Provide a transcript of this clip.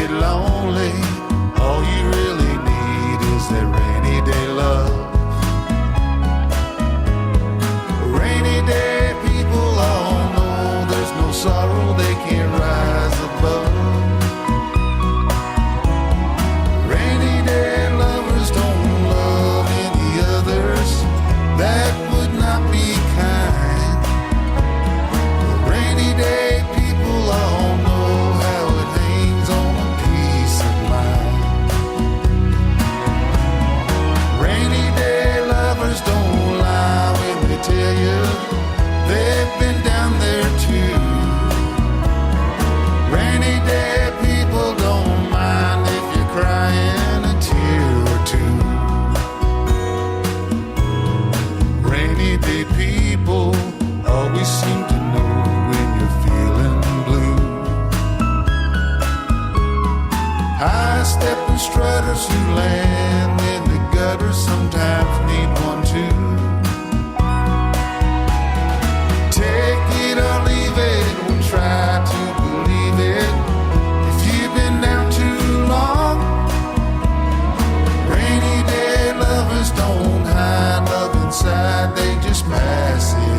get lonely, all you really need is that rainy day love. Rainy day people all know there's no sorrow they can't rise above. Rainy day lovers don't love any others, that would not be kind. Rainy day people all know how it hangs on a peace of mind. Rainy day lovers don't lie when they tell you they've been down there too. Rainy day people don't mind if you're crying a tear or two. Rainy day people always seem to know when you're feeling blue. High-stepping strutters who land in the gutter sometimes need one too. Take it or leave it, we'll try to believe it. If you've been down too long, rainy day lovers don't hide love inside, they just pass it